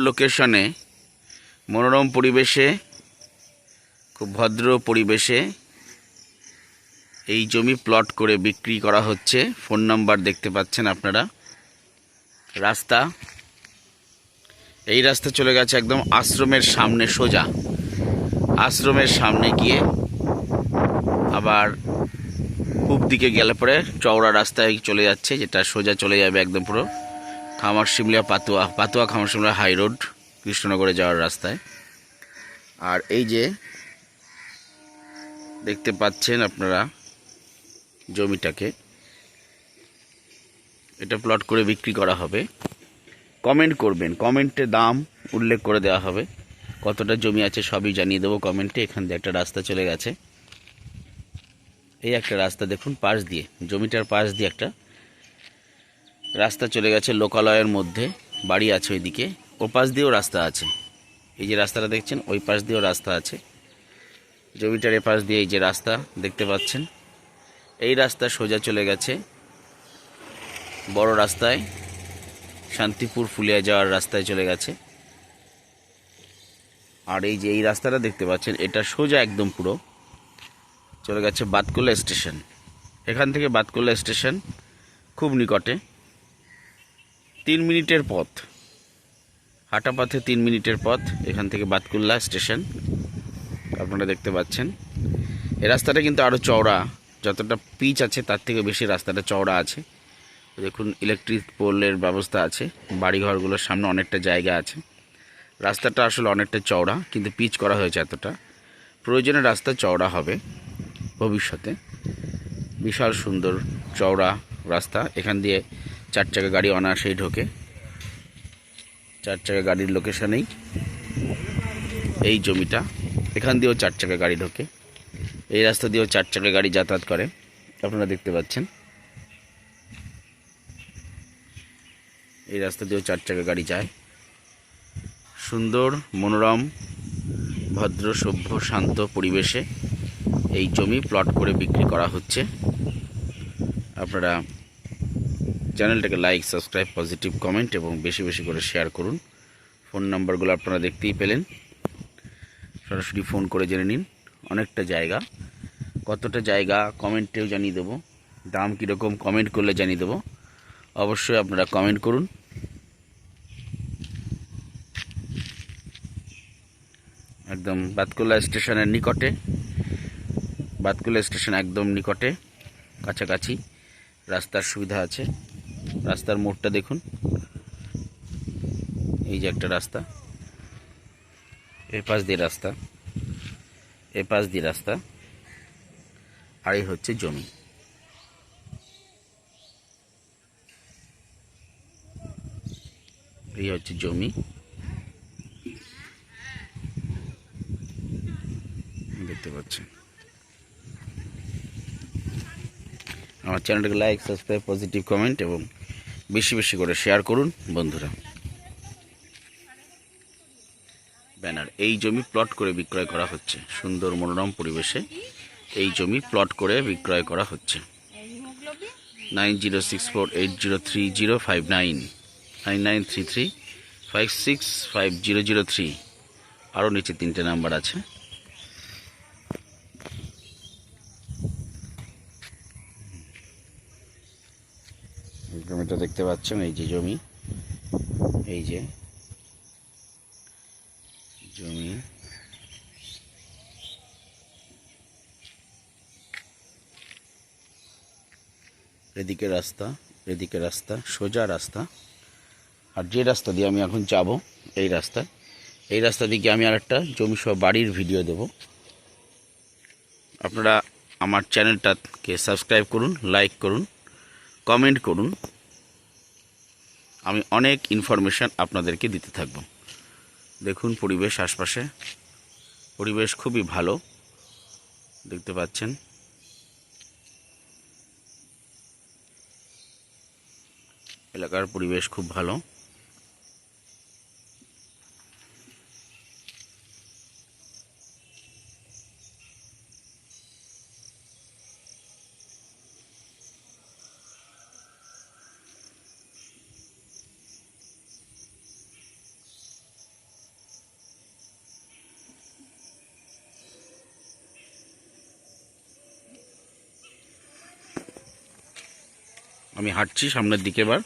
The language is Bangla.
লোকেশনে মনোরম পরিবেশে খুব ভদ্র পরিবেশে এই জমি প্লট করে বিক্রি করা হচ্ছে। ফোন নাম্বার দেখতে পাচ্ছেন আপনারা। রাস্তা, এই রাস্তা চলে গেছে একদম আশ্রমের সামনে, সোজা আশ্রমের সামনে গিয়ে আবার পূব দিকে গেলে পরে চওড়া রাস্তায় চলে যাচ্ছে, যেটা সোজা চলে যাবে একদম পুরো খামারশিমলা পাতুয়া খামারশিমলা হাই রোড কৃষ্ণনগরে যাওয়ার রাস্তায়। আর এই যে দেখতে পাচ্ছেন আপনারা জমিটাকে, এটা প্লট করে বিক্রি করা হবে। কমেন্ট করবেন, কমেন্টে দাম উল্লেখ করে দেওয়া হবে, কতটা জমি আছে সবই জানিয়ে দেবো কমেন্টে। এখান দিয়ে একটা রাস্তা চলে গেছে, এই একটা রাস্তা দেখুন পাশ দিয়ে, জমিটার পাশ দিয়ে একটা রাস্তা চলে গেছে লোকালয়ের মধ্যে। বাড়ি আছে ওইদিকে, ও পাশ দিয়েও রাস্তা আছে। এই যে রাস্তাটা দেখছেন ওই পাশ দিয়েও রাস্তা আছে। জমিটার এ পাশ দিয়ে এই যে রাস্তা দেখতে পাচ্ছেন, এই রাস্তা সোজা চলে গেছে বড় রাস্তায়, শান্তিপুর ফুলিয়া যাওয়ার রাস্তায় চলে গেছে। আর এই যে এই রাস্তাটা দেখতে পাচ্ছেন, এটা সোজা একদম পুরো চলে গেছে বাতকুল্লা স্টেশন। এখান থেকে বাতকুল্লা স্টেশন খুব নিকটে, 3 মিনিটের পথ, হাঁটা পথে 3 মিনিটের পথ এখান থেকে বাতকুল্লা স্টেশন আপনারা দেখতে পাচ্ছেন। এই রাস্তাটা কিন্তু আরও চওড়া, যতটা পিচ আছে তার থেকে বেশি রাস্তাটা চওড়া আছে। দেখুন ইলেকট্রিক পোলের ব্যবস্থা আছে, বাড়িঘরগুলোর সামনে অনেকটা জায়গা আছে। রাস্তাটা আসলে অনেকটা চওড়া, কিন্তু পিচ করা হয়েছে এতটা। প্রয়োজনে রাস্তা চওড়া হবে ভবিষ্যতে, বিশাল সুন্দর চওড়া রাস্তা। এখান দিয়ে 4 চাকা গাড়ি অনায়াসেই ঢোকে, 4 চাকা গাড়ির লোকেশনেই এই জমিটা। এখান দিয়েও 4 চাকা গাড়ি ঢোকে, এই রাস্তা দিয়েও 4 চাকা গাড়ি যাতায়াত করে, আপনারা দেখতে পাচ্ছেন। এই রাস্তা দিয়েও 4 চাকা গাড়ি যায়। সুন্দর মনোরম ভদ্র সভ্য শান্ত পরিবেশে এই জমি প্লট করে বিক্রি করা হচ্ছে। আপনারা চ্যানেলটাকে লাইক, সাবস্ক্রাইব, পজিটিভ কমেন্ট এবং বেশি বেশি করে শেয়ার করুন। ফোন নাম্বারগুলো আপনারা দেখতেই পেলেন, সরাসরি ফোন করে জেনে নিন। অনেকটা জায়গা, কতটা জায়গা কমেন্টেও জানিয়ে দেবো, দাম কীরকম কমেন্ট করলে জানিয়ে দেবো। অবশ্যই আপনারা কমেন্ট করুন। একদম বাতকুল্লা স্টেশনের নিকটে, বাতকুল্লা স্টেশন একদম নিকটে, কাছাকাছি রাস্তার সুবিধা আছে। রাস্তার মোড়টা দেখুন, এই যে একটা রাস্তা, এই পাশ দিয়ে রাস্তা, এ পাশ দিয়ে রাস্তা, আর এই হচ্ছে জমি। এই হচ্ছে জমি, দেখতে পাচ্ছেন। আমার চ্যানেলটাকে লাইক, সাবস্ক্রাইব, পজিটিভ কমেন্ট এবং বেশি বেশি করে শেয়ার করুন বন্ধুরা। ব্যানার, এই জমি প্লট করে বিক্রয় করা হচ্ছে, সুন্দর মনোরম পরিবেশে এই জমি প্লট করে বিক্রয় করা হচ্ছে। 9064803059, 9933565003, আরও নিচে 3টে নাম্বার আছে। জমিটা দেখতে পাচ্ছেন, এই যে জমি, এই যে জমি। এদিকে রাস্তা, এদিকে রাস্তা, সোজা রাস্তা। আর যে রাস্তা দিয়ে আমি এখন যাব, এই রাস্তা, এই রাস্তা দিকে আমি আর একটা জমি সহ বাড়ির ভিডিও দেব। আপনারা আমার চ্যানেলটাকে সাবস্ক্রাইব করুন, লাইক করুন, কমেন্ট করুন। আমি অনেক ইনফরমেশান আপনাদেরকে দিতে থাকব। দেখুন পরিবেশ, আশপাশে পরিবেশ খুবই ভালো, দেখতে পাচ্ছেন। এলাকার পরিবেশ খুব ভালো। আমি হাঁটছি সামনের দিকে এবার।